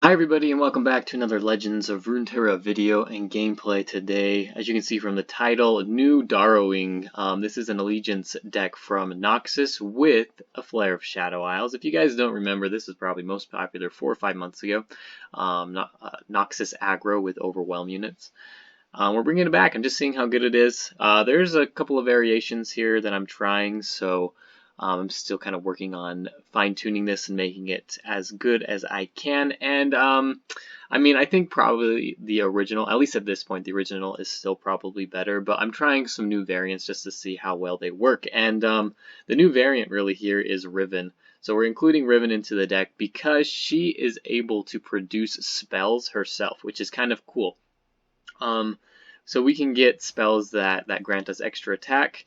Hi everybody and welcome back to another Legends of Runeterra video and gameplay today. As you can see from the title, new Darrowing. This is an Allegiance deck from Noxus with a Flare of Shadow Isles. If you guys don't remember, this was probably most popular 4 or 5 months ago. Noxus aggro with Overwhelm Units. We're bringing it back. I'm just seeing how good it is. There's a couple of variations here that I'm trying, so I'm still kind of working on fine-tuning this and making it as good as I can. And I mean, I think probably the original, at least at this point, the original is still probably better. But I'm trying some new variants just to see how well they work. And the new variant really here is Riven. So we're including Riven into the deck because she is able to produce spells herself, which is kind of cool. So we can get spells that grant us extra attack,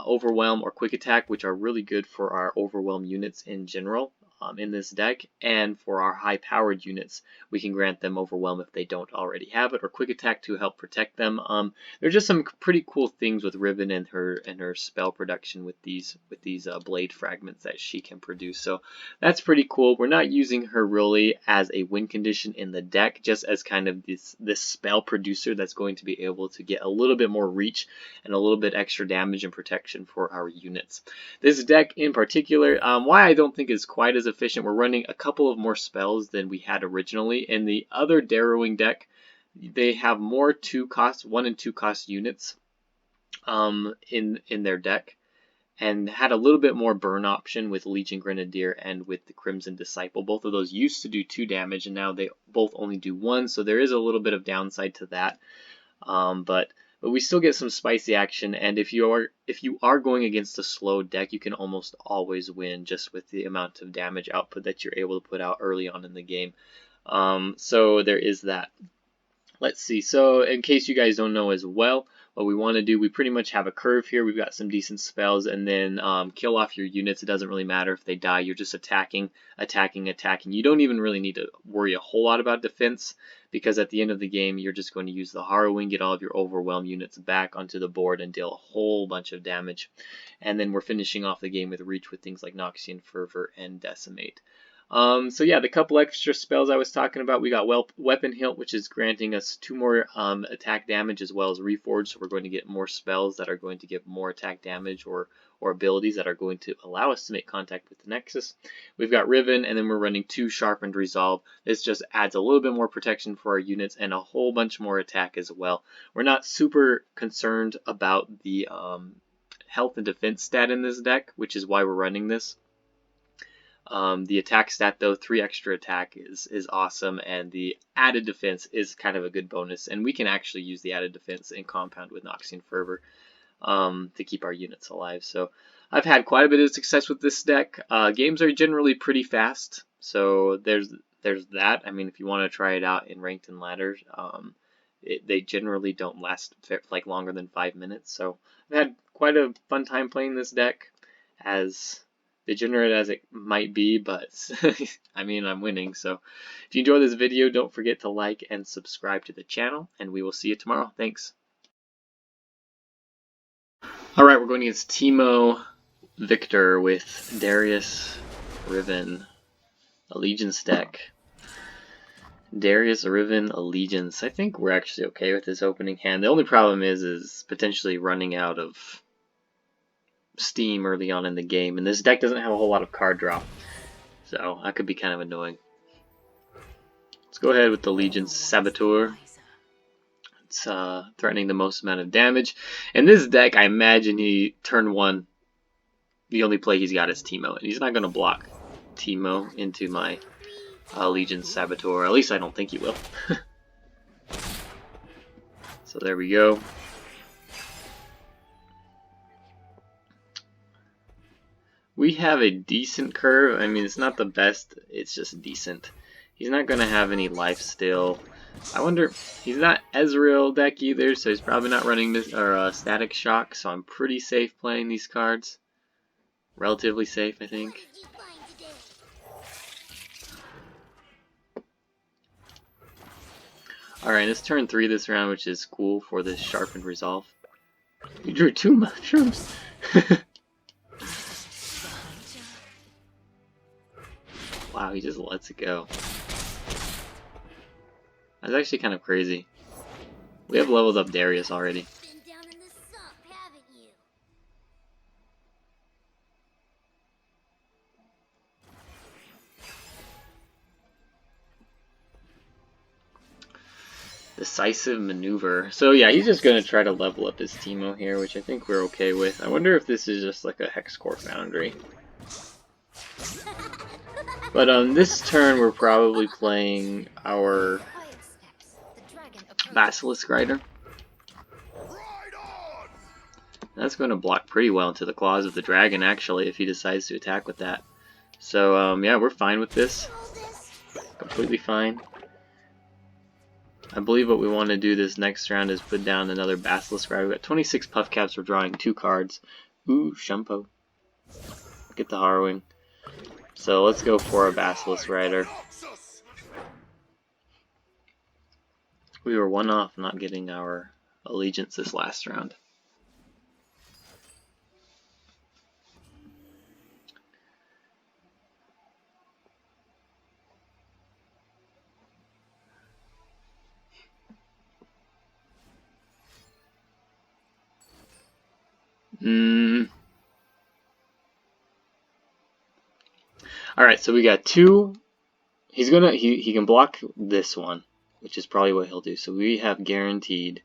overwhelm, or quick attack, which are really good for our overwhelm units in general in this deck. And for our high-powered units, we can grant them overwhelm if they don't already have it, or quick attack to help protect them. There's just some pretty cool things with Riven and her spell production with these blade fragments that she can produce. So that's pretty cool. We're not using her really as a win condition in the deck, just as kind of this spell producer that's going to be able to get a little bit more reach and a little bit extra damage and protection for our units. This deck in particular, why I don't think is quite as efficient, we're running a couple of more spells than we had originally. In the other Darrowing deck, they have more 1 and 2 cost units in their deck, and had a little bit more burn option with Legion Grenadier and with the Crimson Disciple. Both of those used to do 2 damage, and now they both only do 1, so there is a little bit of downside to that. But we still get some spicy action, and if you are going against a slow deck, you can almost always win just with the amount of damage output that you're able to put out early on in the game. So there is that. Let's see. So in case you guys don't know as well, what we want to do, we pretty much have a curve here. We've got some decent spells, and then kill off your units. It doesn't really matter if they die. You're just attacking. You don't even really need to worry a whole lot about defense, because at the end of the game, you're just going to use the Harrowing, get all of your Overwhelm units back onto the board, and deal a whole bunch of damage. And then we're finishing off the game with Reach with things like Noxian Fervor and Decimate. So yeah, the couple extra spells I was talking about, we got Weapon Hilt, which is granting us 2 more attack damage, as well as Reforge, so we're going to get more spells that are going to give more attack damage, or abilities that are going to allow us to make contact with the Nexus. We've got Riven, and then we're running 2 Sharpened Resolve. This just adds a little bit more protection for our units and a whole bunch more attack as well. We're not super concerned about the health and defense stat in this deck, which is why we're running this. The attack stat, though, 3 extra attack is awesome, and the added defense is kind of a good bonus, and we can actually use the added defense in compound with Noxian Fervor to keep our units alive. So I've had quite a bit of success with this deck. Games are generally pretty fast, so there's that. I mean, if you want to try it out in ranked and ladders, they generally don't last like longer than 5 minutes. So I've had quite a fun time playing this deck, as degenerate as it might be, but I mean, I'm winning. So if you enjoyed this video, don't forget to like and subscribe to the channel, and we will see you tomorrow. Thanks. Alright, we're going against Teemo-Victor with Darius Riven, Allegiance deck. Darius Riven Allegiance. I think we're actually okay with this opening hand. The only problem is potentially running out of steam early on in the game, and this deck doesn't have a whole lot of card draw, so that could be kind of annoying. Let's go ahead with the Legion Saboteur. It's threatening the most amount of damage. In this deck, I imagine he turn 1, the only play he's got is Teemo, and he's not going to block Teemo into my Legion Saboteur. At least I don't think he will. So there we go. We have a decent curve. I mean, it's not the best, it's just decent. He's not going to have any life still. I wonder, he's not Ezreal deck either, so he's probably not running this, or Static Shock, so I'm pretty safe playing these cards. Relatively safe, I think. Alright, it's turn 3 this round, which is cool for this Sharpened Resolve. You drew 2 mushrooms? Wow, he just lets it go. That's actually kind of crazy. We have leveled up Darius already. Decisive maneuver. So yeah, he's just going to try to level up his Teemo here, which I think we're okay with. I wonder if this is just like a Hex Core Foundry. But on this turn, we're probably playing our Basilisk Rider. That's going to block pretty well into the claws of the dragon, actually, if he decides to attack with that. So yeah, we're fine with this. Completely fine. I believe what we want to do this next round is put down another Basilisk Rider. We've got 26 Puff Caps. We're drawing 2 cards. Ooh, Shumpo. Get the Harrowing. So let's go for a Basilisk Rider. We were 1 off not getting our allegiance this last round. Alright, so we got 2. He can block this one, which is probably what he'll do. So we have guaranteed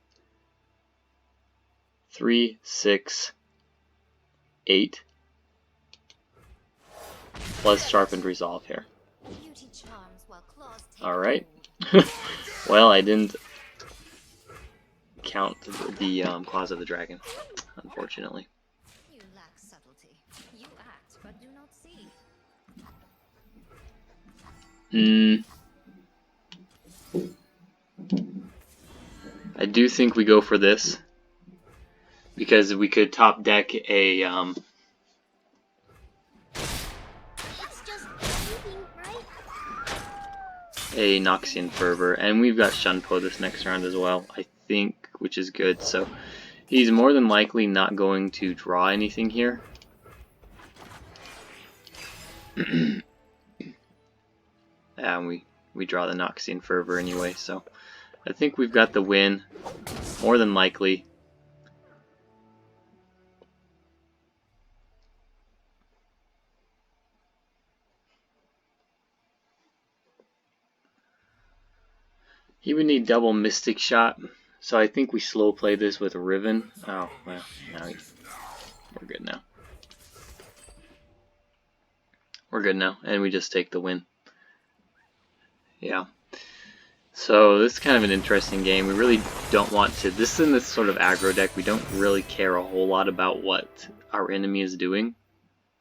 3, 6, 8 plus Sharpened Resolve here. Alright. Well, I didn't count the claws of the dragon, unfortunately. You lack subtlety. You act, but do not see. I do think we go for this because we could top deck a Noxian Fervor, and we've got Shunpo this next round as well, I think, which is good. So he's more than likely not going to draw anything here. And we draw the Noxian Fervor anyway, so I think we've got the win, more than likely. He would need double Mystic Shot, so I think we slow play this with Riven. Oh, well, we're good now. We're good now, and we just take the win. Yeah. So this is kind of an interesting game. We really don't want to... This is in this sort of aggro deck. We don't really care a whole lot about what our enemy is doing.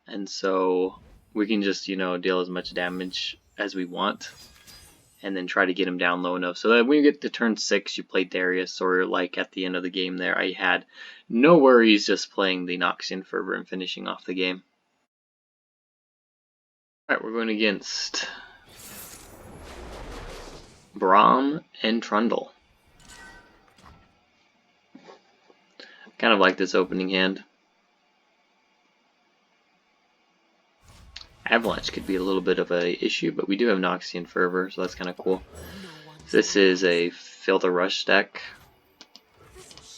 And so we can just, you know, deal as much damage as we want. And then try to get him down low enough. So that when you get to turn 6, you play Darius. Or like at the end of the game there, I had no worries just playing the Noxian Fervor and finishing off the game. Alright, we're going against Braum-Trundle. Kind of like this opening hand. Avalanche could be a little bit of a issue, but we do have Noxian Fervor, so that's kind of cool. This is a Fill the Rush deck.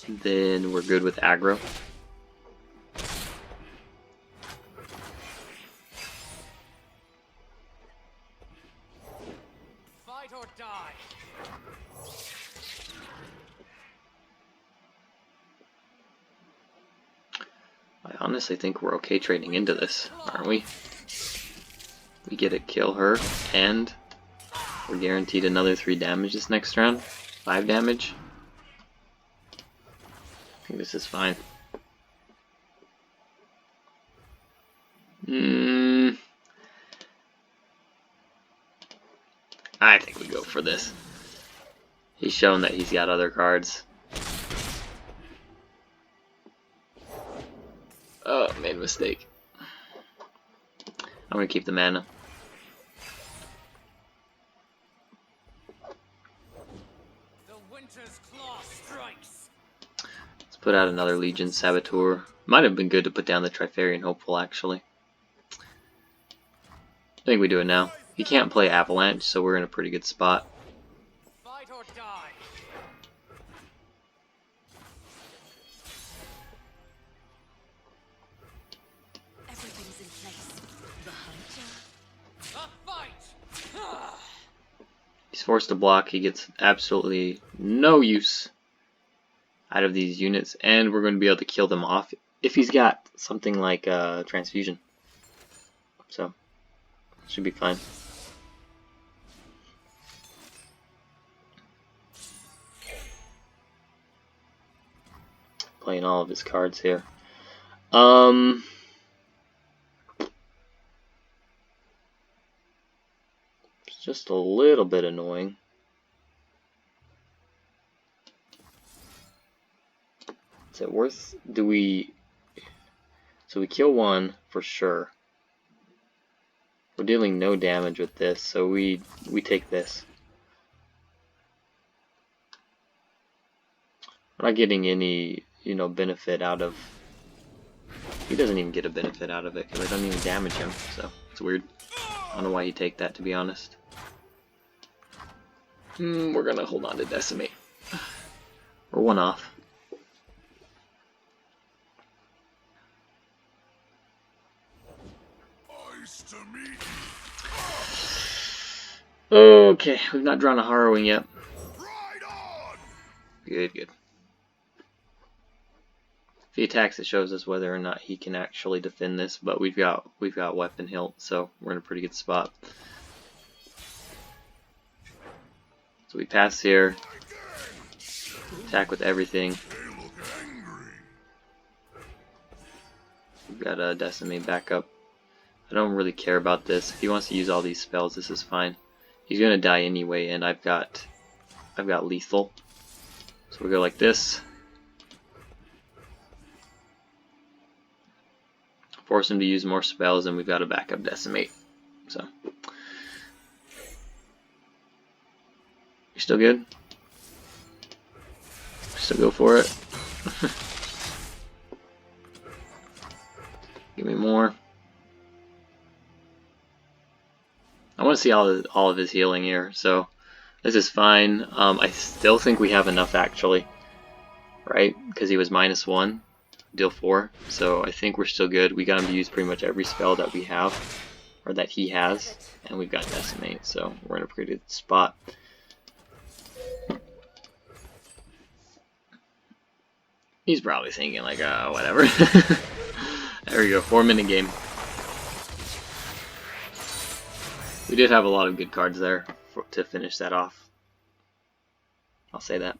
Then we're good with aggro. Fight or die. I honestly think we're okay trading into this, aren't we? We get it, kill her, and we're guaranteed another 3 damage this next round. 5 damage. I think this is fine. I think we go for this. He's shown that he's got other cards. Oh, made a mistake. I'm gonna keep the mana. The winter's claw strikes. Let's put out another Legion Saboteur. Might have been good to put down the Trifarian Hopeful, actually. I think we do it now. He can't play Avalanche, so we're in a pretty good spot. Fight or die. Everything's in place. The hunter. A fight. He's forced to block. He gets absolutely no use out of these units, and we're going to be able to kill them off if he's got something like transfusion. So, should be fine. Playing all of his cards here. It's just a little bit annoying. Is it worth? Do we? So we kill one for sure. We're dealing no damage with this, so we take this. We're not getting any, you know, benefit out of. He doesn't even get a benefit out of it because I don't even damage him, so it's weird. I don't know why he'd take that, to be honest. We're gonna hold on to Decimate. We're one off. Okay, we've not drawn a Harrowing yet. Good, good. If he attacks, it shows us whether or not he can actually defend this, but we've got weapon hilt, so we're in a pretty good spot. So we pass here, attack with everything. We've got a Decimate backup. I don't really care about this. If he wants to use all these spells, this is fine. He's gonna die anyway, and I've got lethal. So we go like this. Force him to use more spells, and we've got a backup Decimate. So you still good? Still go for it. Give me more. I want to see all of his healing here, so this is fine. I still think we have enough actually, right? Because he was -1, deal 4, so I think we're still good. We got him to use pretty much every spell that we have, or that he has, and we've got Decimate, so we're in a pretty good spot. He's probably thinking like, whatever. There we go, 4-minute game. We did have a lot of good cards there to finish that off. I'll say that.